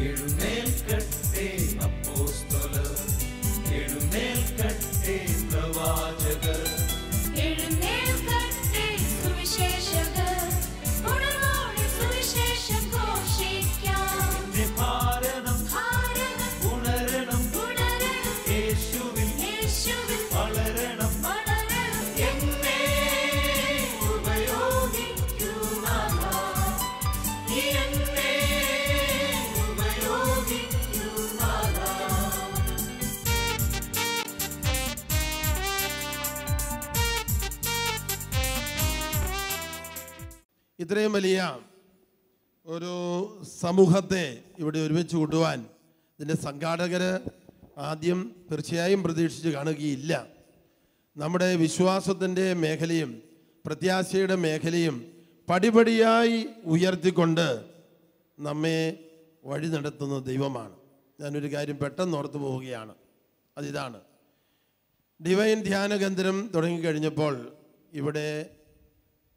എഴുന്നേൽക്കട്ടെ അപ്പോസ്തലർ, എഴുന്നേൽക്കട്ടെ പ്രവാചകർ, എഴുന്നേൽക്കട്ടെ സുവിശേഷകർ, ഉണർവോടെ സുവിശേഷം ഘോഷിക്കാം. ഭാരതം ഉണരണം, യേശുവിൽ വളരണം. എന്നെ ഉപയോഗിക്കൂ നാഥാ, എന്നെ ഉപയോഗിക്കൂ നാഥാ. ഇത്രയും വലിയ ഒരു സമൂഹത്തെ ഇവിടെ ഒരുമിച്ച് കൂട്ടുവാൻ ഇതിൻ്റെ സംഘാടകർ ആദ്യം തീർച്ചയായും പ്രതീക്ഷിച്ച് കാണുകയില്ല. നമ്മുടെ വിശ്വാസത്തിൻ്റെ മേഖലയും പ്രത്യാശയുടെ മേഖലയും പടിപടിയായി ഉയർത്തിക്കൊണ്ട് നമ്മെ വഴി നടത്തുന്ന ദൈവമാണ്. ഞാനൊരു കാര്യം പെട്ടെന്ന് ഓർത്തു പോവുകയാണ്. അതിതാണ്, ഡിവൈൻ ധ്യാന കേന്ദ്രം തുടങ്ങിക്കഴിഞ്ഞപ്പോൾ ഇവിടെ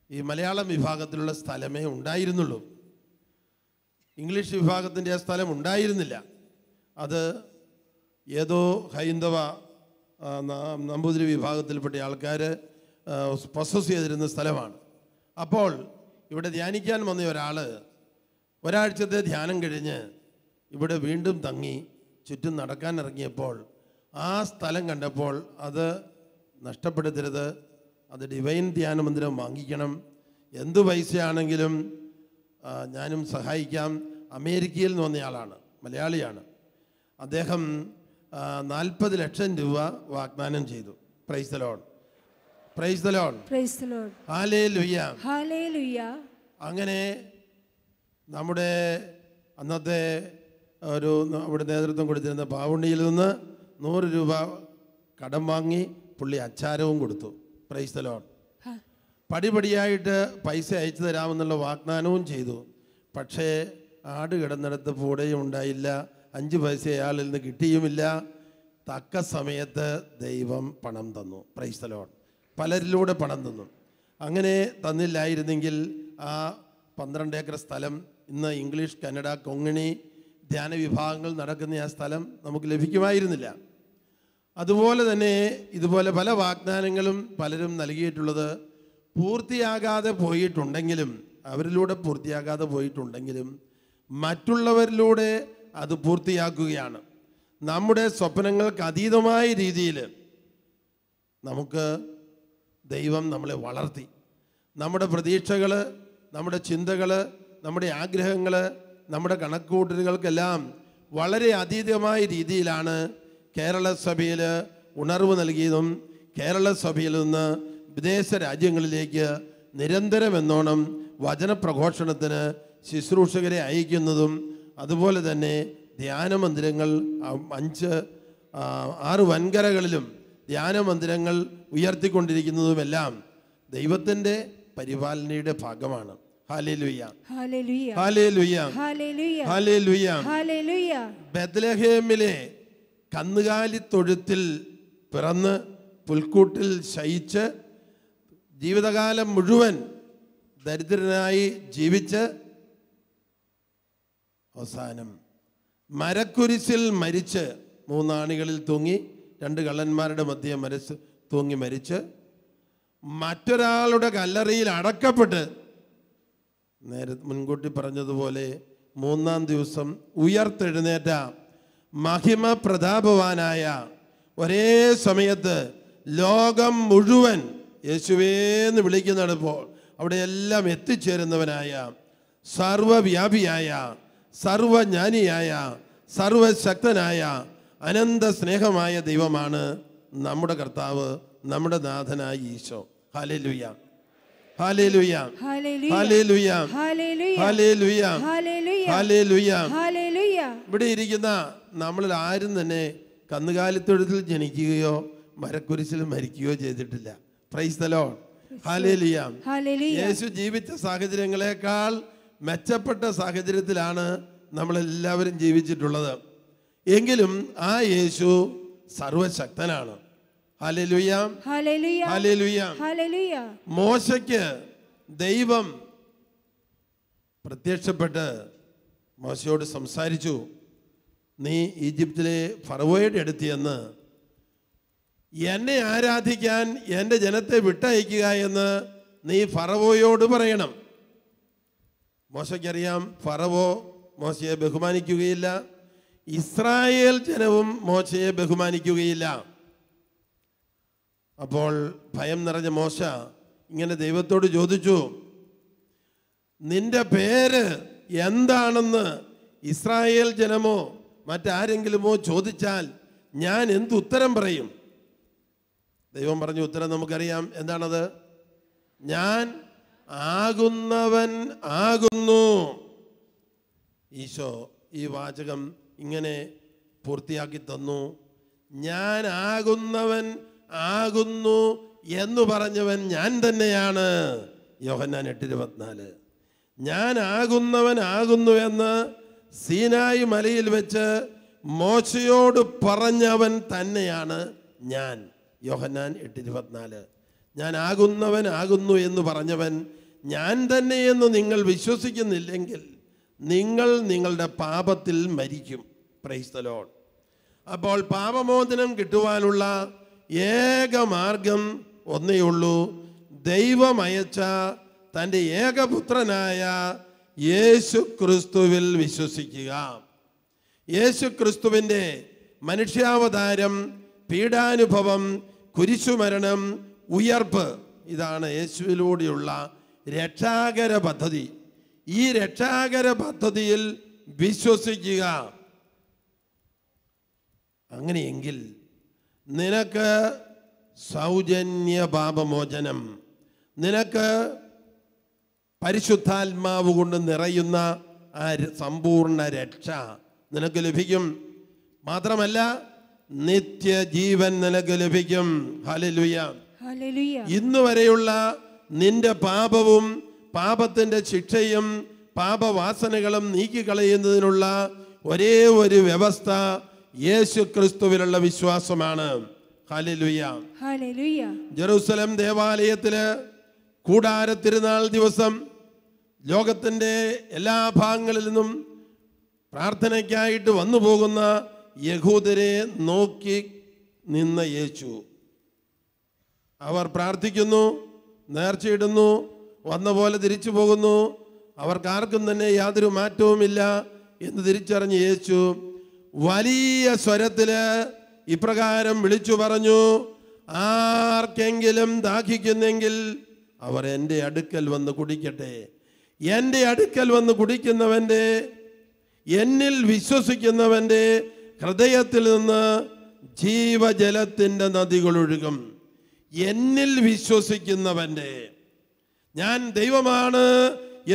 ഈ മലയാളം വിഭാഗത്തിലുള്ള സ്ഥലമേ ഉണ്ടായിരുന്നുള്ളൂ. ഇംഗ്ലീഷ് വിഭാഗത്തിൻ്റെ ആ സ്ഥലം ഉണ്ടായിരുന്നില്ല. അത് ഏതോ ഹൈന്ദവ നമ്പൂതിരി വിഭാഗത്തിൽപ്പെട്ട ആൾക്കാർ പൊസസ് ചെയ്തിരുന്ന സ്ഥലമാണ്. അപ്പോൾ ഇവിടെ ധ്യാനിക്കാൻ വന്ന ഒരാഴ്ചത്തെ ധ്യാനം കഴിഞ്ഞ് ഇവിടെ വീണ്ടും തങ്ങി ചുറ്റും നടക്കാൻ ഇറങ്ങിയപ്പോൾ ആ സ്ഥലം കണ്ടപ്പോൾ അത് നഷ്ടപ്പെടുത്തരുത്, അത് ഡിവൈൻ ധ്യാന മന്ദിരം വാങ്ങിക്കണം, എന്തു പൈസയാണെങ്കിലും ഞാനും സഹായിക്കാം. അമേരിക്കയിൽ നിന്ന് വന്നയാളാണ്, മലയാളിയാണ്. അദ്ദേഹം 40 ലക്ഷം രൂപ വാഗ്ദാനം ചെയ്തു. Price the Lord, price the Lord, price the Lord, hallelujah, hallelujah. അങ്ങനെ നമ്മുടെ അന്നത്തെ അവിടെ നേതൃത്വം കൊടുത്തിരുന്ന പാവുണ്ടിയിൽ നിന്ന് 100 രൂപ കടം വാങ്ങി പുള്ളി അച്ചാരവും കൊടുത്തു. Price the Lord. പടിപടിയായിട്ട് പൈസ അയച്ചു തരാമെന്നുള്ള വാഗ്ദാനവും ചെയ്തു. പക്ഷേ ആട് കിടന്നിടത്ത് പൂടയും ഉണ്ടായില്ല, 5 പൈസ അയാളിൽ നിന്ന് കിട്ടിയുമില്ല. തക്ക സമയത്ത് ദൈവം പണം തന്നു. Price the Lord. പലരിലൂടെ പണം തന്നു. അങ്ങനെ തന്നില്ലായിരുന്നെങ്കിൽ ആ 12 ഏക്കർ സ്ഥലം, ഇന്ന് ഇംഗ്ലീഷ്, കന്നഡ, കൊങ്ങിണി ധ്യാന വിഭാഗങ്ങൾ നടക്കുന്ന ആ സ്ഥലം നമുക്ക് ലഭിക്കുമായിരുന്നില്ല. അതുപോലെ തന്നെ ഇതുപോലെ പല വാഗ്ദാനങ്ങളും പലരും നൽകിയിട്ടുള്ളത് പൂർത്തിയാകാതെ പോയിട്ടുണ്ടെങ്കിലും, അവരിലൂടെ പൂർത്തിയാകാതെ പോയിട്ടുണ്ടെങ്കിലും മറ്റുള്ളവരിലൂടെ അത് പൂർത്തിയാക്കുകയാണ്. നമ്മുടെ സ്വപ്നങ്ങൾക്ക് അതീതമായ രീതിയിൽ നമുക്ക് ദൈവം നമ്മളെ വളർത്തി. നമ്മുടെ പ്രതീക്ഷകൾ, നമ്മുടെ ചിന്തകൾ, നമ്മുടെ ആഗ്രഹങ്ങൾ, നമ്മുടെ കണക്കുകൂട്ടലുകൾക്കെല്ലാം വളരെ അതീതമായ രീതിയിലാണ് കേരള സഭയിൽ ഉണർവ് നൽകിയതും കേരള സഭയിൽ നിന്ന് വിദേശ രാജ്യങ്ങളിലേക്ക് നിരന്തരം എന്നോണം വചനപ്രഘോഷണത്തിന് ശുശ്രൂഷകരെ അയക്കുന്നതും അതുപോലെ തന്നെ ധ്യാനമന്ദിരങ്ങൾ 5-6 വൻകരകളിലും ധ്യാനമന്ദിരങ്ങൾ ഉയർത്തിക്കൊണ്ടിരിക്കുന്നതുമെല്ലാം ദൈവത്തിൻ്റെ പരിപാലനയുടെ ഭാഗമാണ്. Hallelujah, hallelujah, hallelujah, hallelujah, hallelujah. Hallelujah. ബത്ലഹേമിലെ കന്നുകാലി തൊഴുത്തിൽ പിറന്ന് പുൽക്കൂട്ടിൽ ശയിച്ച് ജീവിതകാലം മുഴുവൻ ദരിദ്രനായി ജീവിച്ച് അവസാനം മരക്കുരിശിൽ മരിച്ച് 3 ആണികളിൽ തൂങ്ങി 2 കള്ളന്മാരുടെ മധ്യേ തൂങ്ങി മരിച്ച് മറ്റൊരാളുടെ കല്ലറയിൽ അടക്കപ്പെട്ട് മുൻകൂട്ടി പറഞ്ഞതുപോലെ 3-ാം ദിവസം ഉയർത്തെഴുന്നേറ്റ മഹിമ പ്രതാപവാനായ, ഒരേ സമയത്ത് ലോകം മുഴുവൻ യേശുവേന്ന് വിളിക്കുന്നിടപ്പോൾ അവിടെയെല്ലാം എത്തിച്ചേരുന്നവനായ, സർവവ്യാപിയായ, സർവജ്ഞാനിയായ, സർവശക്തനായ, അനന്ത സ്നേഹമായ ദൈവമാണ് നമ്മുടെ കർത്താവ്, നമ്മുടെ നാഥനായ Isho. Hallelujah, hallelujah, hallelujah, hallelujah, hallelujah, hallelujah. ഇവിടെ ഇരിക്കുന്ന നമ്മളിൽ ആരും തന്നെ കന്നുകാലിത്തൊഴുത്തിൽ ജനിക്കുകയോ മരക്കുരിശിൽ മരിക്കുകയോ ചെയ്തിട്ടില്ല. Praise the Lord, hallelujah. Yeshu ജീവിച്ച സാഹചര്യങ്ങളെക്കാൾ മെച്ചപ്പെട്ട സാഹചര്യത്തിലാണ് നമ്മളെല്ലാവരും ജീവിച്ചിട്ടുള്ളത്. എങ്കിലും ആ യേശു സർവശക്തനാണ്. Hallelujah, hallelujah, hallelujah, hallelujah. മോശയ്ക്ക് ദൈവം പ്രത്യക്ഷപ്പെട്ട് മോശയോട് സംസാരിച്ചു, നീ ഈജിപ്തിലെ ഫറവോയുടെ അടുത്ത് ചെന്ന് എന്നെ ആരാധിക്കാൻ എൻ്റെ ജനത്തെ വിട്ടയക്കുക എന്ന് നീ ഫറവോയോട് പറയണം. മോശയ്ക്കറിയാം ഫറവോ മോശയെ ബഹുമാനിക്കുകയില്ല, ഇസ്രായേൽ ജനവും മോശയെ ബഹുമാനിക്കുകയില്ല. അപ്പോൾ ഭയം നിറഞ്ഞ മോശ ഇങ്ങനെ ദൈവത്തോട് ചോദിച്ചു, നിന്റെ പേര് എന്താണെന്ന് ഇസ്രായേൽ ജനമോ മറ്റാരെങ്കിലുമോ ചോദിച്ചാൽ ഞാൻ എന്തുത്തരം പറയും? ദൈവം പറഞ്ഞു ഉത്തരം നമുക്കറിയാം. എന്താണത്? ഞാൻ ആകുന്നവൻ ആകുന്നു. ഈശോ ഈ വാചകം ഇങ്ങനെ പൂർത്തിയാക്കി തന്നു. ഞാൻ ആകുന്നവൻ ആകുന്നു എന്ന് പറഞ്ഞവൻ ഞാൻ തന്നെയാണ്. യോഹന്നാൻ 8:24. ഞാൻ ആകുന്നവൻ ആകുന്നു എന്ന് സീനായി മലയിൽ വെച്ച് മോശയോട് പറഞ്ഞവൻ തന്നെയാണ് ഞാൻ. യോഹന്നാൻ 8:24. ഞാൻ ആകുന്നവൻ ആകുന്നു എന്ന് പറഞ്ഞവൻ ഞാൻ തന്നെയെന്ന് നിങ്ങൾ വിശ്വസിക്കുന്നില്ലെങ്കിൽ നിങ്ങൾ നിങ്ങളുടെ പാപത്തിൽ മരിക്കും. Price the Lord. അപ്പോൾ പാപമോചനം കിട്ടുവാനുള്ള ഏക മാർഗം ഒന്നേ ഉള്ളൂ, ദൈവം അയച്ച തൻ്റെ ഏകപുത്രനായ യേശു ക്രിസ്തുവിൽ വിശ്വസിക്കുക. യേശു ക്രിസ്തുവിൻ്റെ മനുഷ്യാവതാരം, പീഡാനുഭവം, കുരിശുമരണം, ഉയർപ്പ്, ഇതാണ് യേശുവിലൂടെയുള്ള രക്ഷാകര പദ്ധതി. ഈ രക്ഷാകര പദ്ധതിയിൽ വിശ്വസിക്കുക. അങ്ങനെയെങ്കിൽ നിനക്ക് സൗജന്യ പാപമോചനം, നിനക്ക് പരിശുദ്ധാത്മാവ് കൊണ്ട് നിറയുന്ന ആ സമ്പൂർണ്ണ രക്ഷ നിനക്ക് ലഭിക്കും. മാത്രമല്ല നിത്യജീവൻ നിനക്ക് ലഭിക്കും. Hallelujah, hallelujah. ഇന്ന് വരെയുള്ള നിന്റെ പാപവും പാപത്തിൻ്റെ ശിക്ഷയും പാപവാസനകളും നീക്കിക്കളയുന്നതിനുള്ള ഒരേ ഒരു വ്യവസ്ഥ യേശു ക്രിസ്തുവിലുള്ള വിശ്വാസമാണ്. Hallelujah, hallelujah. ജെറൂസലം ദേവാലയത്തില് കൂടാര തിരുനാൾ ദിവസം ലോകത്തിൻ്റെ എല്ലാ ഭാഗങ്ങളിൽ നിന്നും പ്രാർത്ഥനയ്ക്കായിട്ട് വന്നു പോകുന്ന യഹൂദരെ നോക്കി നിന്ന യേശു, അവർ പ്രാർത്ഥിക്കുന്നു, നേർച്ചയിടുന്നു, വന്ന പോലെ തിരിച്ചു പോകുന്നു, അവർക്കാർക്കും തന്നെ യാതൊരു മാറ്റവുമില്ല എന്ന് തിരിച്ചറിഞ്ഞ യേശു വലിയ സ്വരത്തില് ഇപ്രകാരം വിളിച്ചു പറഞ്ഞു, ആർക്കെങ്കിലും ദാഹിക്കുന്നെങ്കിൽ അവർ എൻ്റെ അടുക്കൽ വന്ന് കുടിക്കട്ടെ. എൻ്റെ അടുക്കൽ വന്ന് കുടിക്കുന്നവൻ്റെ, എന്നിൽ വിശ്വസിക്കുന്നവൻ്റെ ഹൃദയത്തിൽ നിന്ന് ജീവജലത്തിൻ്റെ നദികൾ ഒഴുകും. എന്നിൽ വിശ്വസിക്കുന്നവൻ്റെ, ഞാൻ ദൈവമാണ്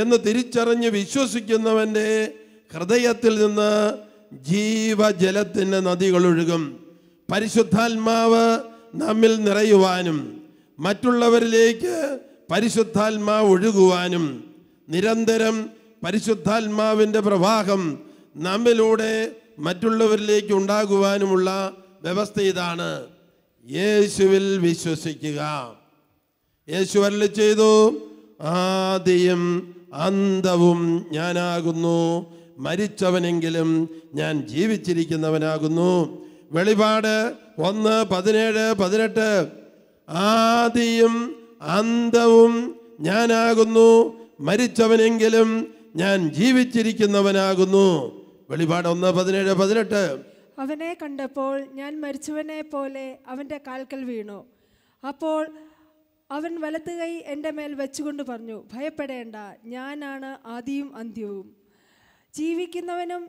എന്ന് തിരിച്ചറിഞ്ഞ് വിശ്വസിക്കുന്നവൻ്റെ ഹൃദയത്തിൽ നിന്ന് ജീവജലത്തിൻ്റെ നദികൾ ഒഴുകും. പരിശുദ്ധാത്മാവ് നമ്മിൽ നിറയുവാനും മറ്റുള്ളവരിലേക്ക് പരിശുദ്ധാത്മാവ് ഒഴുകുവാനും നിരന്തരം പരിശുദ്ധാത്മാവിൻ്റെ പ്രവാഹം നമ്മിലൂടെ മറ്റുള്ളവരിലേക്ക് ഉണ്ടാകുവാനുമുള്ള വ്യവസ്ഥ ഇതാണ്. യേശുവിൽ വിശ്വസിക്കുക. യേശു അരുളി ചെയ്തു, ആദിയും അന്തവും ഞാനാകുന്നു, മരിച്ചവനെങ്കിലും ഞാൻ ജീവിച്ചിരിക്കുന്നവനാകുന്നു. വെളിപാട് 1:17-18. ആദിയും അന്തവും ഞാനാകുന്നു, മരിച്ചവനെങ്കിലും ഞാൻ ജീവിച്ചിരിക്കുന്നവനാകുന്നു. വെളിപാട് 1:17-18. അവനെ കണ്ടപ്പോൾ ഞാൻ മരിച്ചവനെ പോലെ അവൻ്റെ കാൽക്കൽ വീണു. അപ്പോൾ അവൻ വലത്ത് കൈ എൻ്റെ മേൽ വെച്ചുകൊണ്ട് പറഞ്ഞു, ഭയപ്പെടേണ്ട, ഞാനാണ് ആദിയും അന്ത്യവും, ജീവിക്കുന്നവനും.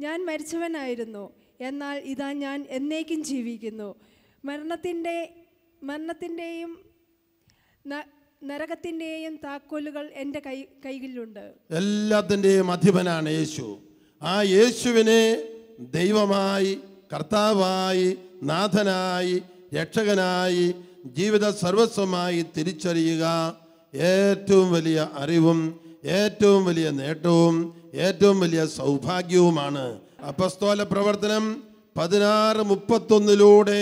ഞാൻ മരിച്ചവനായിരുന്നു, എന്നാൽ ഇതാ ഞാൻ എന്നേക്കും ജീവിക്കുന്നു. മരണത്തിൻ്റെയും നരകത്തിൻ്റെയും താക്കോലുകൾ എൻ്റെ കൈകളിലുണ്ട്. എല്ലാത്തിൻ്റെയും അധിപനാണ് യേശു. ആ യേശുവിനെ ദൈവമായി, കർത്താവായി, നാഥനായി, രക്ഷകനായി, ജീവിത സർവസ്വമായി തിരിച്ചറിയുക ഏറ്റവും വലിയ അറിവും ഏറ്റവും വലിയ നേട്ടവും ഏറ്റവും വലിയ സൗഭാഗ്യവുമാണ്. അപ്പസ്തോല പ്രവർത്തനം 16:31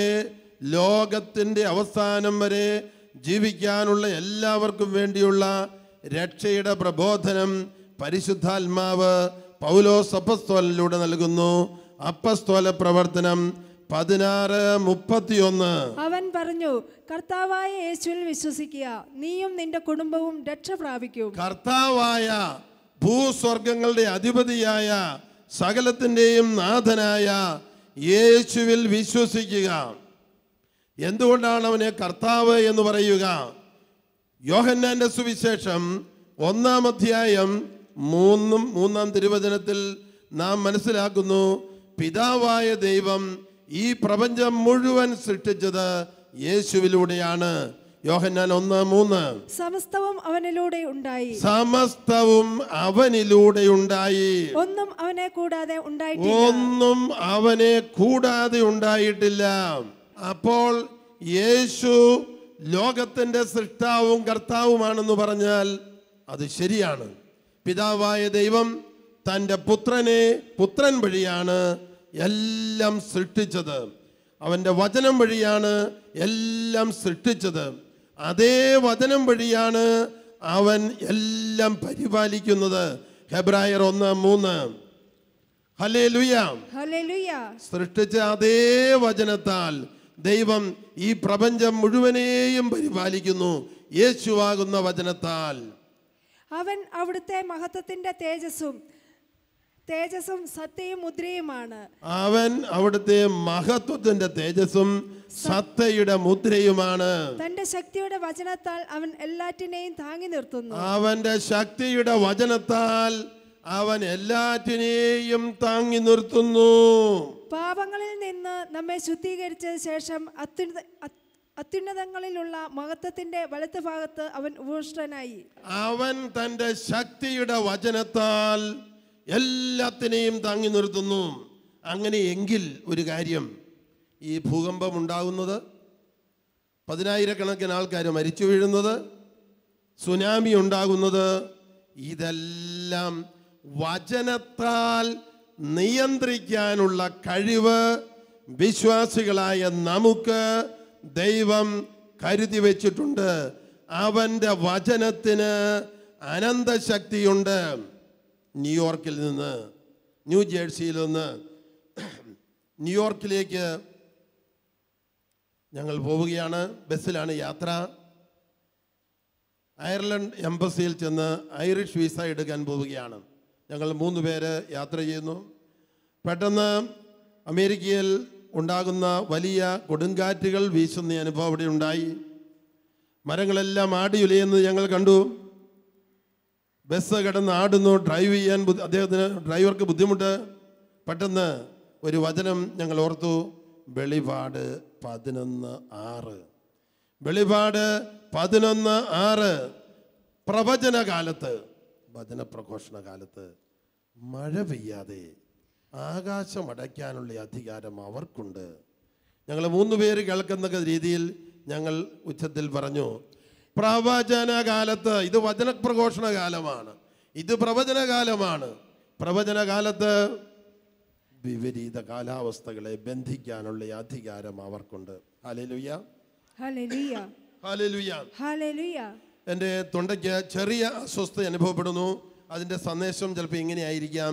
ലോകത്തിൻ്റെ അവസാനം വരെ ജീവിക്കാനുള്ള എല്ലാവർക്കും വേണ്ടിയുള്ള രക്ഷയുടെ പ്രബോധനം പരിശുദ്ധാത്മാവ് പൗലോസ് അപ്പസ്തോലനിലൂടെ നൽകുന്നു. അപ്പസ്തോല പ്രവർത്തനം 16:31. അവൻ പറഞ്ഞു, കർത്താവായ യേശുവിൽ വിശ്വസിക്കുക, നീയും നിന്റെ കുടുംബവും രക്ഷ പ്രാപിക്കും. കർത്താവായ ഭൂസ്വർഗങ്ങളുടെ അധിപതിയായ സകലത്തിൻ്റെയും നാഥനായ യേശുവിൽ വിശ്വസിക്കുക. എന്തുകൊണ്ടാണ് അവനെ കർത്താവ് എന്ന് പറയുക? യോഹന്നാന്റെ സുവിശേഷം 1-ാം അധ്യായം 3-ാം തിരുവചനത്തിൽ നാം മനസ്സിലാക്കുന്നു, പിതാവായ ദൈവം ഈ പ്രപഞ്ചം മുഴുവൻ സൃഷ്ടിച്ചത് യേശുവിലൂടെയാണ്. യോഹന്നാൻ 1:3. സമസ്തവും അവനിലൂടെ ഉണ്ടായി, സമസ്തവും അവനിലൂടെ ഉണ്ടായി, ഒന്നും അവനെ കൂടാതെ ഉണ്ടായിട്ടില്ല. ഒന്നും അവനെ കൂടാതെ ഉണ്ടായിട്ടില്ല. അപ്പോൾ യേശു ലോകത്തിന്റെ സൃഷ്ടാവും കർത്താവുമാണെന്ന് പറഞ്ഞാൽ അത് ശരിയാണ്. പിതാവായ ദൈവം തൻ്റെ പുത്രൻ വഴിയാണ് എല്ലാം സൃഷ്ടിച്ചത്. അവൻ്റെ വചനം വഴിയാണ് എല്ലാം സൃഷ്ടിച്ചത്. അതേ വചനം വഴിയാണ് അവൻ എല്ലാം പരിപാലിക്കുന്നത്. ഹെബ്രായർ 1:3. ഹല്ലേലൂയ. ഹല്ലേലൂയ. സൃഷ്ടിച്ച അതേ വചനത്താൽ ദൈവം ഈ പ്രപഞ്ചം മുഴുവനെയും പരിപാലിക്കുന്നു, യേശുവാകുന്ന വചനത്താൽ. അവൻ അവിടുത്തെ മഹത്വത്തിന്റെ തേജസ്സും സത്യയും മുദ്രയുമാണ്. അവൻ അവിടുത്തെ മഹത്വത്തിന്റെ തേജസ്സും സത്തയുടെ മുദ്രയുമാണ്. തന്റെ ശക്തിയുടെ വചനത്താൽ അവൻ എല്ലാറ്റിനെയും താങ്ങി നിർത്തുന്നു. അവന്റെ ശക്തിയുടെ വചനത്താൽ അവൻ എല്ലാറ്റിനെയും താങ്ങി നിർത്തുന്നു. പാപങ്ങളിൽ നിന്ന് നമ്മെ ശുദ്ധീകരിച്ച ശേഷം അത്യുന്നതങ്ങളിലുള്ള മഹത്വത്തിന്റെ വലത്ത് ഭാഗത്ത് അവൻ ഉപവിഷ്ടനായി. അവൻ തന്റെ ശക്തിയുടെ വചനത്താൽ എല്ലാത്തിനെയും താങ്ങി നിർത്തുന്നു. അങ്ങനെയെങ്കിൽ ഒരു കാര്യം, ഈ ഭൂകമ്പം ഉണ്ടാകുന്നത്, 10,000-കണക്കിന് ആൾക്കാർ മരിച്ചു വീഴുന്നത്, സുനാമി ഉണ്ടാകുന്നത്, ഇതെല്ലാം വചനത്താൽ നിയന്ത്രിക്കാനുള്ള കഴിവ് വിശ്വാസികളായ നമുക്ക് ദൈവം കരുതി വെച്ചിട്ടുണ്ട്. അവൻ്റെ വചനത്തിന് അനന്തശക്തിയുണ്ട്. ന്യൂയോർക്കിൽ നിന്ന്, ന്യൂജേഴ്സിയിൽ നിന്ന് ന്യൂയോർക്കിലേക്ക് ഞങ്ങൾ പോവുകയാണ്. ബസ്സിലാണ് യാത്ര. അയർലൻഡ് എംബസിയിൽ ചെന്ന് ഐറിഷ് വിസ എടുക്കാൻ പോവുകയാണ്. ഞങ്ങൾ 3 പേര് യാത്ര ചെയ്യുന്നു. പെട്ടെന്ന് അമേരിക്കയിൽ ഉണ്ടാകുന്ന വലിയ കൊടുങ്കാറ്റുകൾ വീശുന്ന അനുഭവം അവിടെ ഉണ്ടായി. മരങ്ങളെല്ലാം ആടിയുലയുന്നത് ഞങ്ങൾ കണ്ടു. ബസ് കിടന്ന് ആടുന്നു. ഡ്രൈവ് ചെയ്യാൻ ഡ്രൈവർക്ക് ബുദ്ധിമുട്ട്. പെട്ടെന്ന് ഒരു വചനം ഞങ്ങൾ ഓർത്തു. വെളിപാട് 11:6. വെളിപാട് 11:6. പ്രവചനകാലത്ത്, വചനപ്രഘോഷണ കാലത്ത് മഴ പെയ്യാതെ ആകാശം അടയ്ക്കാനുള്ള അധികാരം അവർക്കുണ്ട്. ഞങ്ങൾ 3 പേര് കേൾക്കുന്ന രീതിയിൽ ഞങ്ങൾ ഉച്ചത്തിൽ പറഞ്ഞു, പ്രവചനകാലത്ത്, ഇത് വചനപ്രഘോഷണ കാലമാണ്, ഇത് പ്രവചനകാലമാണ്. പ്രവചനകാലത്ത് വിപരീത കാലാവസ്ഥകളെ ബന്ധിക്കാനുള്ള അധികാരം അവർക്കുണ്ട്. Hallelujah, hallelujah, hallelujah, hallelujah. എൻ്റെ തൊണ്ടയ്ക്ക് ചെറിയ അസ്വസ്ഥത അനുഭവപ്പെടുന്നു. അതിൻ്റെ സന്ദേശം ചിലപ്പോൾ ഇങ്ങനെയായിരിക്കാം: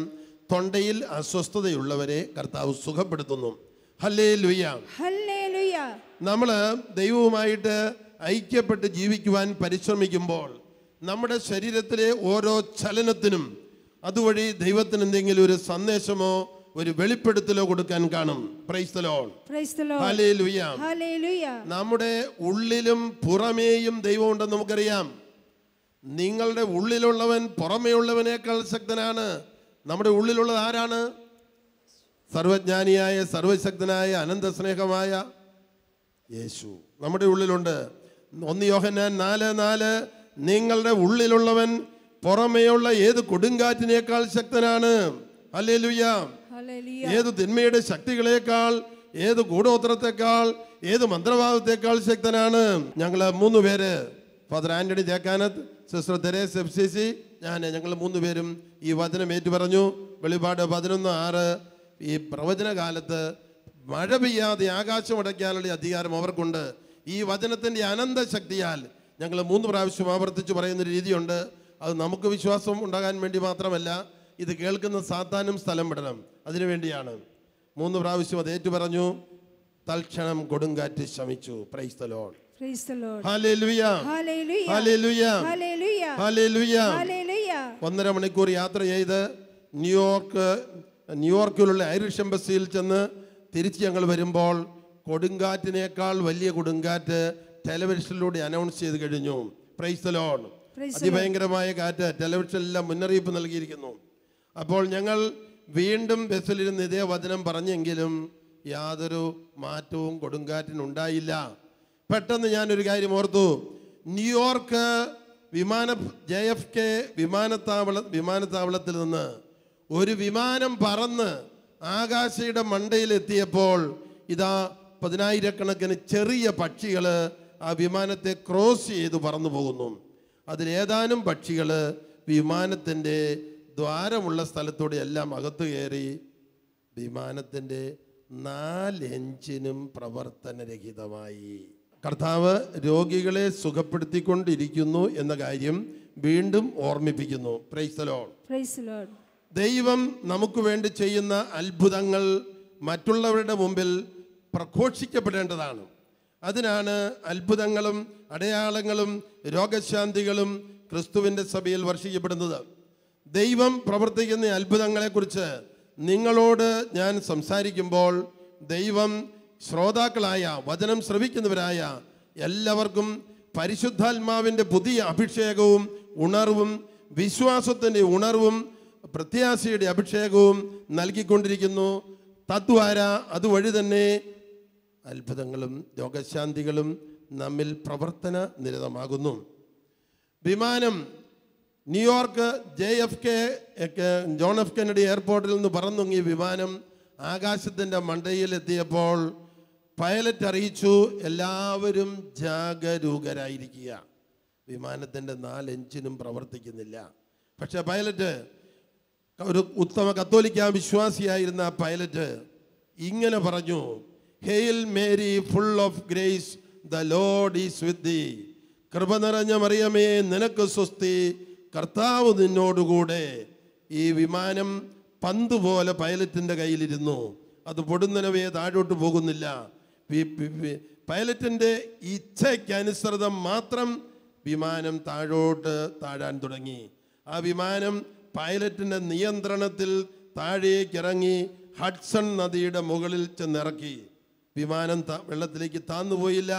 തൊണ്ടയിൽ അസ്വസ്ഥതയുള്ളവരെ കർത്താവ് സുഖപ്പെടുത്തുന്നു. Hallelujah, hallelujah. നമ്മൾ ദൈവവുമായിട്ട് ഐക്യപ്പെട്ട് ജീവിക്കുവാൻ പരിശ്രമിക്കുമ്പോൾ നമ്മുടെ ശരീരത്തിലെ ഓരോ ചലനത്തിനും അതുവഴി ദൈവത്തിന് എന്തെങ്കിലും ഒരു സന്ദേശമോ ഒരു വെളിപ്പെടുത്തലോ കൊടുക്കാൻ കാണും. Price the Lord, price the Lord, hallelujah, hallelujah. നമ്മുടെ ഉള്ളിലും പുറമേയും ദൈവം ഉണ്ടെന്ന് നമുക്കറിയാം. നിങ്ങളുടെ ഉള്ളിലുള്ളവൻ പുറമേയുള്ളവനേക്കാൾ ശക്തനാണ്. നമ്മുടെ ഉള്ളിലുള്ളത് ആരാണ്? സർവജ്ഞാനിയായ, സർവശക്തനായ, അനന്തസ്നേഹമായ യേശു നമ്മുടെ ഉള്ളിലുണ്ട്. 1 യോഹന്നാൻ 4:4, നിങ്ങളുടെ ഉള്ളിലുള്ളവൻ പുറമേയുള്ള ഏത് കൊടുങ്കാറ്റിനേക്കാൾ ശക്തനാണ്. ഹല്ലേലൂയ. ഏത് തിന്മയുടെ ശക്തികളെക്കാൾ, ഏത് ഗൂഢോത്രത്തെക്കാൾ, ഏത് മന്ത്രവാദത്തെക്കാൾ ശക്തനാണ്. ഞങ്ങൾ 3 പേര്, father Antony Thekkanath, sister Therese FCC, ഞങ്ങൾ 3 പേരും ഈ വചനം ഏറ്റു പറഞ്ഞു. വെളിപാട് 11:6. ഈ പ്രവചനകാലത്ത് മഴ പെയ്യാതെ ആകാശം അടയ്ക്കാനുള്ള അധികാരം അവർക്കുണ്ട്. ഈ വചനത്തിൻ്റെ അനന്തശക്തിയാൽ ഞങ്ങൾ 3 പ്രാവശ്യം ആവർത്തിച്ച് പറയുന്നൊരു രീതിയുണ്ട്. അത് നമുക്ക് വിശ്വാസം ഉണ്ടാകാൻ വേണ്ടി മാത്രമല്ല, ഇത് കേൾക്കുന്ന സാത്താനും സ്ഥലം വിടണം. അതിനു വേണ്ടിയാണ്. 3 പ്രാവശ്യം അത് ഏറ്റു പറഞ്ഞു. തൽക്ഷണം കൊടുങ്കാറ്റ് ശമിച്ചു. Price the Lord. Praise the Lord. Hallelujah, Hallelujah. Hallelujah, Hallelujah. Hallelujah. Hallelujah. 1.5 മണിക്കൂർ യാത്ര ചെയ്ത് ന്യൂയോർക്കിലുള്ള ഐറിഷ് എംബസിയിൽ ചെന്ന് തിരിച്ച് ഞങ്ങൾ വരുമ്പോൾ കൊടുങ്കാറ്റിനേക്കാൾ വലിയ കൊടുങ്കാറ്റ് ടെലിവിഷനിലൂടെ അനൗൺസ് ചെയ്ത് കഴിഞ്ഞു. Praise the Lord. അതിഭയങ്കരമായ കാറ്റ്. ടെലിവിഷനിലെല്ലാം മുന്നറിയിപ്പ് നൽകിയിരിക്കുന്നു. അപ്പോൾ ഞങ്ങൾ വീണ്ടും ബസ്സിലിരുന്ന് ഇതേ വചനം പറഞ്ഞെങ്കിലും യാതൊരു മാറ്റവും കൊടുങ്കാറ്റിനുണ്ടായില്ല. പെട്ടെന്ന് ഞാനൊരു കാര്യം ഓർത്തു. ന്യൂയോർക്ക് JFK വിമാനത്താവളത്തിൽ നിന്ന് ഒരു വിമാനം പറന്ന് ആകാശയുടെ മണ്ടയിലെത്തിയപ്പോൾ ഇതാ 10,000-കണക്കിന് ചെറിയ പക്ഷികൾ ആ വിമാനത്തെ ക്രോസ് ചെയ്ത് പറന്നു പോകുന്നു. അതിലേതാനും പക്ഷികൾ വിമാനത്തിൻ്റെ ദ്വാരമുള്ള സ്ഥലത്തൂടെ എല്ലാം അകത്ത് കയറി വിമാനത്തിൻ്റെ 4 എഞ്ചിനും പ്രവർത്തനരഹിതമായി. കർത്താവ് രോഗികളെ സുഖപ്പെടുത്തിക്കൊണ്ടിരിക്കുന്നു എന്ന കാര്യം വീണ്ടും ഓർമ്മിപ്പിക്കുന്നു. Price the Lord. Praise the Lord. ദൈവം നമുക്ക് വേണ്ടി ചെയ്യുന്ന അത്ഭുതങ്ങൾ മറ്റുള്ളവരുടെ മുമ്പിൽ പ്രഘോഷിക്കപ്പെടേണ്ടതാണ്. അതിനാണ് അത്ഭുതങ്ങളും അടയാളങ്ങളും രോഗശാന്തികളും ക്രിസ്തുവിൻ്റെ സഭയിൽ വർഷിക്കപ്പെടുന്നത്. ദൈവം പ്രവർത്തിക്കുന്ന അത്ഭുതങ്ങളെക്കുറിച്ച് നിങ്ങളോട് ഞാൻ സംസാരിക്കുമ്പോൾ ദൈവം ശ്രോതാക്കളായ വചനം ശ്രവിക്കുന്നവരായ എല്ലാവർക്കും പരിശുദ്ധാത്മാവിൻ്റെ പുതിയ അഭിഷേകവും ഉണർവും വിശ്വാസത്തിൻ്റെ ഉണർവും പ്രത്യാശയുടെ അഭിഷേകവും നൽകിക്കൊണ്ടിരിക്കുന്നു. തദ്വാര അതുവഴി തന്നെ അത്ഭുതങ്ങളും രോഗശാന്തികളും നമ്മിൽ പ്രവർത്തന നിരതമാകുന്നു. വിമാനം ന്യൂയോർക്ക് ജോൺ എഫ് കെന്നഡി എയർപോർട്ടിൽ നിന്ന് പറന്നുങ്ങി വിമാനം ആകാശത്തിൻ്റെ മണ്ടയിലെത്തിയപ്പോൾ പൈലറ്റ് അറിയിച്ചു, എല്ലാവരും ജാഗരൂകരായിരിക്കുക. വിമാനത്തിൻ്റെ 4 എഞ്ചിനും പ്രവർത്തിക്കുന്നില്ല. പക്ഷെ പൈലറ്റ് ഒരു ഉത്തമ കത്തോലിക്ക വിശ്വാസിയായിരുന്ന പൈലറ്റ് ഇങ്ങനെ പറഞ്ഞു, hail Mary full of grace, the Lord is with thee. കൃപ നിറഞ്ഞ മറിയമേ നിനക്ക് സ്വസ്തി, കർത്താവ് നിന്നോടുകൂടെ. ഈ വിമാനം പന്ത് പോലെ പൈലറ്റിൻ്റെ കയ്യിലിരുന്നു. അത് പൊടുന്നനവേ താഴോട്ട് പോകുന്നില്ല. പൈലറ്റിൻ്റെ ഇച്ഛയ്ക്കനുസൃതം മാത്രം വിമാനം താഴാൻ തുടങ്ങി. ആ വിമാനം പൈലറ്റിൻ്റെ നിയന്ത്രണത്തിൽ താഴേക്കിറങ്ങി ഹഡ്സൺ നദിയുടെ മുകളിൽ ചെന്നിറക്കി. വിമാനം വെള്ളത്തിലേക്ക് താന്നുപോയില്ല.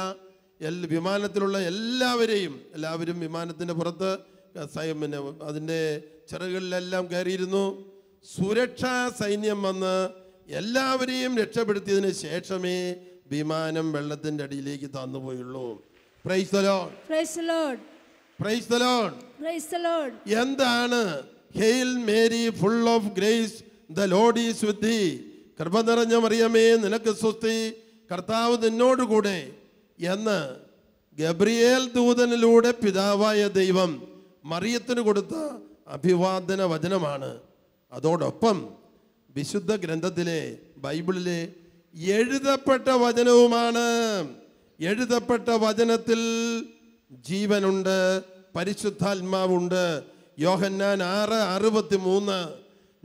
വിമാനത്തിലുള്ള എല്ലാവരും വിമാനത്തിൻ്റെ പുറത്ത് പിന്നെ അതിൻ്റെ ചിറകുകളിലെല്ലാം കയറിയിരുന്നു. സുരക്ഷാ സൈന്യം വന്ന് എല്ലാവരെയും രക്ഷപ്പെടുത്തിയതിന് ശേഷമേ വിമാനം വെള്ളത്തിൻ്റെ അടിയിലേക്ക് താന്നുപോയുള്ളൂ. Praise the Lord. Praise the Lord. Praise the Lord. Praise the Lord. എന്താണ് hail Mary full of grace, the Lord is with thee. കൃപ നിറഞ്ഞ മറിയമേ നിനക്ക് സ്വസ്തി, കർത്താവ് നിന്നോടുകൂടെ എന്ന് ഗബ്രിയേൽ ദൂതനിലൂടെ പിതാവായ ദൈവം മറിയത്തിന് കൊടുത്ത അഭിവാദന വചനമാണ്. അതോടൊപ്പം വിശുദ്ധ ഗ്രന്ഥത്തിലെ ബൈബിളിലെ എഴുതപ്പെട്ട വചനവുമാണ്. എഴുതപ്പെട്ട വചനത്തിൽ ജീവനുണ്ട്, പരിശുദ്ധാത്മാവുണ്ട്. യോഹന്നാൻ 6:63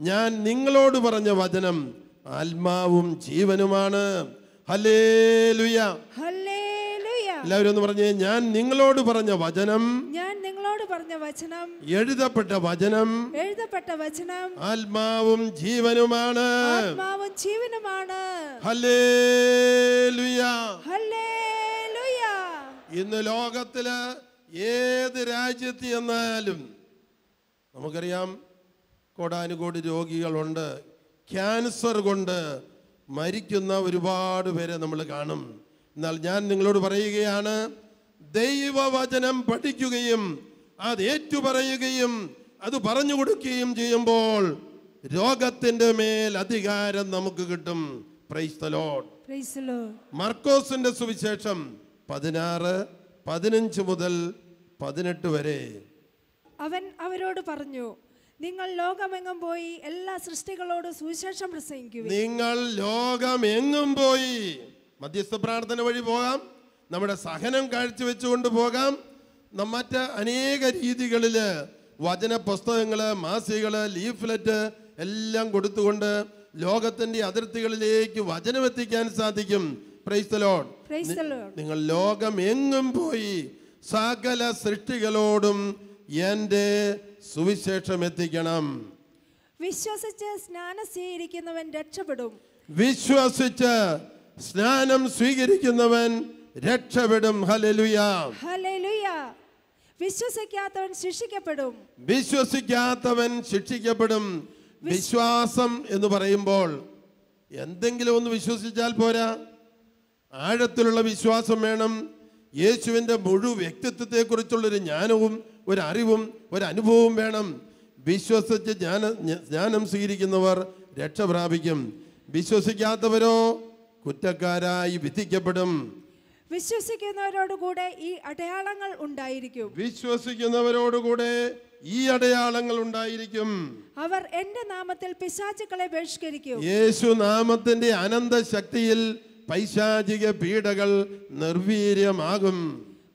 ഞാൻ നിങ്ങളോട് പറഞ്ഞ വചനം ആത്മാവും ജീവനുമാണ്. ഹല്ലേലൂയ. Hallelujah. എല്ലാവരും ഒന്ന് പറഞ്ഞേ, ഞാൻ നിങ്ങളോട് പറഞ്ഞ വചനം, ഞാൻ നിങ്ങളോട് പറഞ്ഞ വചനം, എഴുതപ്പെട്ട വചനം ആത്മാവും ജീവനുമാണ്. ആത്മാവും ജീവനുമാണ്. ഹല്ലേലൂയ. Hallelujah. ഇന്ന് ലോകത്തില് ഏത് രാജ്യത്ത് ചെന്നാലും നമുക്കറിയാം കോടാനുകോടി രോഗികളുണ്ട്. ക്യാൻസർ കൊണ്ട് മരിക്കുന്ന ഒരുപാട് പേരെ നമ്മൾ കാണും. എന്നാൽ ഞാൻ നിങ്ങളോട് പറയുകയാണ്, ദൈവവചനം പഠിക്കുകയും അത് ഏറ്റുപറയുകയും അത് പറഞ്ഞു കൊടുക്കുകയും ചെയ്യുമ്പോൾ രോഗത്തിൻ്റെ മേൽ അധികാരം നമുക്ക് കിട്ടും. Price the Lord. Praise the Lord. മർക്കോസിന്റെ സുവിശേഷം 16:15 മുതൽ 18 വരെ. അവൻ അവരോട് പറഞ്ഞു, നിങ്ങൾ ലോകമെങ്ങും പോയി എല്ലാ സൃഷ്ടികളോടും സുവിശേഷം പ്രസംഗിക്കുവിൻ. നിങ്ങൾ ലോകമെങ്ങും പോയി, മധ്യസ്ഥ പ്രാർത്ഥന വഴി പോകാം, നമ്മുടെ സഹനം കാഴ്ചവെച്ചുകൊണ്ട് പോകാം, മറ്റ് അനേക രീതികളിൽ വചന പുസ്തകങ്ങള്, മാസികകള്, ലീഫ്ലെറ്റ് എല്ലാം കൊടുത്തുകൊണ്ട് ലോകത്തിന്റെ അതിർത്തികളിലേക്ക് വചനം എത്തിക്കാൻ സാധിക്കും. Price the Lord. Praise the Lord. നിങ്ങൾ ലോകം എങ്ങും പോയി സകല സൃഷ്ടികളോടും എൻ്റെ സുവിശേഷം എത്തിക്കണം. വിശ്വസിച്ച് സ്നാനം സ്വീകരിക്കുന്നവൻ രക്ഷപ്പെടും. വിശ്വസിച്ച് സ്നാനം സ്വീകരിക്കുന്നവൻ രക്ഷപ്പെടും. ഹല്ലേലൂയ. ഹല്ലേലൂയ. വിശ്വസിക്കാത്തവൻ ശിക്ഷിക്കപ്പെടും. വിശ്വസിക്കാത്തവൻ ശിക്ഷിക്കപ്പെടും. വിശ്വാസം എന്ന് പറയുമ്പോൾ എന്തെങ്കിലും ഒന്ന് വിശ്വസിച്ചാൽ പോരാ, ആഴത്തിലുള്ള വിശ്വാസം വേണം. യേശുവിൻ്റെ മുഴുവൻ വ്യക്തിത്വത്തെക്കുറിച്ചുള്ളൊരു ജ്ഞാനവും ഒരു അറിവും ഒരു അനുഭവവും വേണം. വിശ്വസിച്ച് ജ്ഞാനം സ്വീകരിക്കുന്നവർ രക്ഷ പ്രാപിക്കും. വിശ്വസിക്കാത്തവരോ കുറ്റക്കാരായി വിധിക്കപ്പെടും. വിശ്വസിക്കുന്നവരോടുകൂടെ ഈ അടയാളങ്ങൾ ഉണ്ടായിരിക്കും. വിശ്വസിക്കുന്നവരോടുകൂടെ ഈ അടയാളങ്ങൾ ഉണ്ടായിരിക്കും. അവർ എന്റെ നാമത്തിൽ പിശാചുക്കളെ ബഹിഷ്കരിക്കും. യേശു നാമത്തിന്റെ അനന്ത ശക്തിയിൽ പൈശാചിക പീഡകൾ നിർവീര്യമാകും.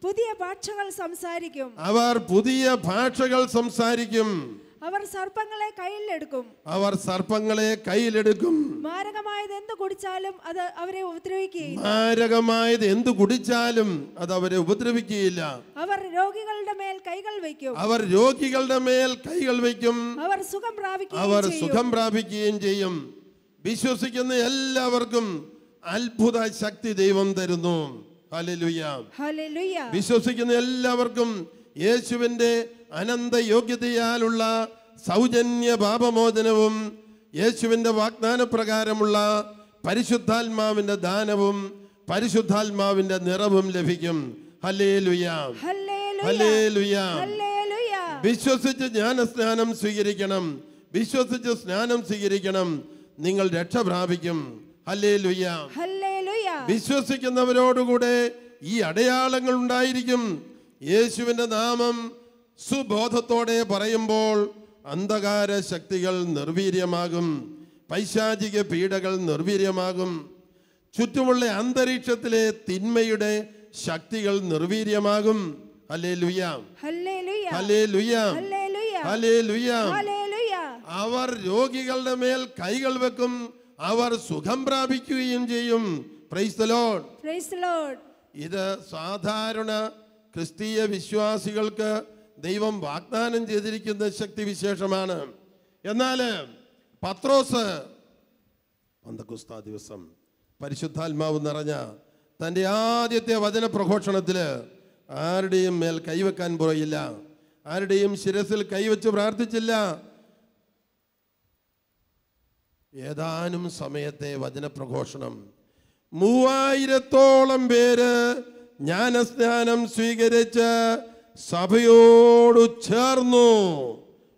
പുതിയ ഭാഷകൾ സംസാരിക്കും. അവർ പുതിയ ഭാഷകൾ സംസാരിക്കും. അവർ സർപ്പങ്ങളെ കയ്യിലെടുക്കും. അവർ സർപ്പങ്ങളെ കയ്യിലെടുക്കും. മാരകമായത് എന്ത് കുടിച്ചാലും അത് അവരെ ഉപദ്രവിക്കുകയില്ല. മാരകമായത് എന്ത് കുടിച്ചാലും അത് അവരെ ഉപദ്രവിക്കുകയില്ല. അവർ രോഗികളുടെ മേൽ കൈകൾ വയ്ക്കും. അവർ രോഗികളുടെ മേൽ കൈകൾ വയ്ക്കും. അവർ സുഖം പ്രാപിക്കുകയും ചെയ്യും. വിശ്വസിക്കുന്ന എല്ലാവർക്കും അത്ഭുത ശക്തി ദൈവം തരുന്നു. ഹല്ലേലൂയ. ഹല്ലേലൂയ. വിശ്വസിക്കുന്ന എല്ലാവർക്കും യേശുവിൻ്റെ അനന്ത യോഗ്യതയാലുള്ള സൗജന്യ പാപമോചനവും യേശുവിൻ്റെ വാഗ്ദാന പ്രകാരമുള്ള പരിശുദ്ധാത്മാവിൻ്റെ ദാനവും പരിശുദ്ധാത്മാവിൻ്റെ നിറവും ലഭിക്കും. ഹല്ലേലൂയ. ഹല്ലേലൂയ. വിശ്വസിച്ച് ജ്ഞാനസ്നാനം സ്വീകരിക്കണം. വിശ്വസിച്ച് സ്നാനം സ്വീകരിക്കണം. നിങ്ങൾ രക്ഷ പ്രാപിക്കും. ഹല്ലേലൂയ. വിശ്വസിക്കുന്നവരോടുകൂടെ ഈ അടയാളങ്ങൾ ഉണ്ടായിരിക്കും. യേശുവിൻ്റെ നാമം സുബോധത്തോടെ പറയുമ്പോൾ അന്ധകാര ശക്തികൾ നിർവീര്യമാകും. പൈശാചിക പീഡകൾ നിർവീര്യമാകും. ചുറ്റുമുള്ള അന്തരീക്ഷത്തിലെ തിന്മയുടെ ശക്തികൾ നിർവീര്യമാകും. ഹല്ലേലൂയ. ഹല്ലേലൂയ. ഹല്ലേലൂയ. അവർ രോഗികളുടെ മേൽ കൈകൾ വെക്കും. അവർ സുഖം പ്രാപിക്കുകയും ചെയ്യും. Price the Lord. Price the Lord. ഇത് സാധാരണ ക്രിസ്തീയ വിശ്വാസികൾക്ക് ദൈവം വാഗ്ദാനം ചെയ്തിരിക്കുന്ന ശക്തി വിശേഷമാണ്. എന്നാൽ പത്രോസ് പന്തക്കുസ്താ ദിവസം പരിശുദ്ധാത്മാവ് നിറഞ്ഞ തൻ്റെ ആദ്യത്തെ വചന പ്രഘോഷണത്തിൽ ആരുടെയും മേൽ കൈവെക്കാൻ പോയില്ല. ആരുടെയും ശിരസിൽ കൈവച്ച് പ്രാർത്ഥിച്ചില്ല. ഏതാനും സമയത്തെ വചനപ്രഘോഷണം 3000-ഓളം പേര് ജ്ഞാനസ്നാനം സ്വീകരിച്ച് സഭയോട് ചേർന്നു.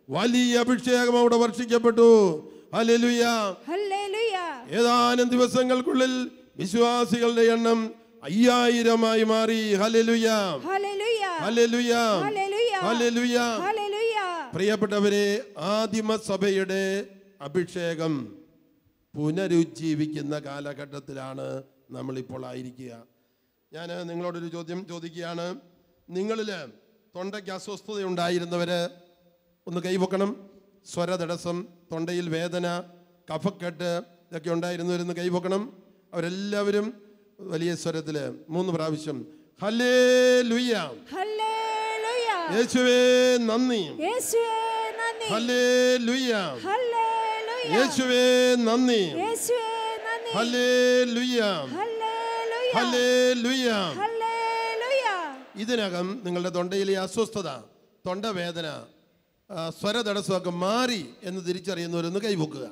വലിയ അഭിഷേകം അവിടെ വർഷിക്കപ്പെട്ടു. ഹല്ലേലൂയ. ഏതാനും ദിവസങ്ങൾക്കുള്ളിൽ വിശ്വാസികളുടെ എണ്ണം 5000-ആയി മാറി. ഹല്ലേലൂയ. ഹല്ലേലൂയ. ഹല്ലേലൂയ. പ്രിയപ്പെട്ടവരെ, ആദിമ സഭയുടെ അഭിഷേകം പുനരുജ്ജീവിക്കുന്ന കാലഘട്ടത്തിലാണ് നമ്മളിപ്പോൾ ആയിരിക്കുക. ഞാൻ നിങ്ങളോടൊരു ചോദ്യം ചോദിക്കുകയാണ്. നിങ്ങളിൽ തൊണ്ടയ്ക്ക് അസ്വസ്ഥത ഉണ്ടായിരുന്നവർ ഒന്ന് കൈവക്കണം. സ്വരതടസ്സം, തൊണ്ടയിൽ വേദന, കഫക്കെട്ട് ഇതൊക്കെ ഉണ്ടായിരുന്നവരൊന്ന് കൈവക്കണം. അവരെല്ലാവരും വലിയ സ്വരത്തിൽ 3 പ്രാവശ്യം ഹല്ലേലൂയ. യേശുവേ നന്ദി. ഹല്ലേലൂയ. യേശുവേ നന്ദി. ഹല്ലേലൂയ. ഹല്ലേലൂയ. ഇതിനകം നിങ്ങളുടെ തൊണ്ടയിലെ അസ്വസ്ഥത, തൊണ്ടവേദന, സ്വരതടസ്സമൊക്കെ മാറി എന്ന് തിരിച്ചറിയുന്നവരൊന്ന് കൈവക്കുക.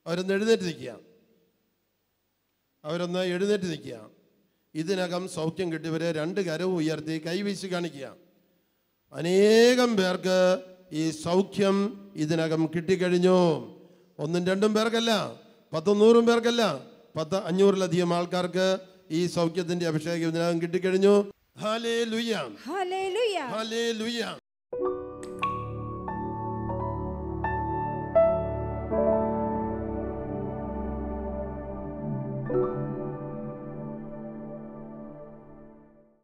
അവരൊന്ന് എഴുന്നേറ്റ് നിൽക്കുക. ഇതിനകം സൗഖ്യം കിട്ടിയവരെ 2 കരവും ഉയർത്തി കൈവീശി കാണിക്കുക. അനേകം പേർക്ക് ഈ സൗഖ്യം ഇതിനകം കിട്ടിക്കഴിഞ്ഞു. 1-2 പേർക്കല്ല, 10-100 പേർക്കല്ല, 500-ലധികം ആൾക്കാർക്ക് ഈ സൗഖ്യത്തിന്റെ അഭിഷേകം ഇതിനകം കിട്ടിക്കഴിഞ്ഞു. ഹല്ലേലൂയ. ഹല്ലേലൂയ. ഹല്ലേലൂയ.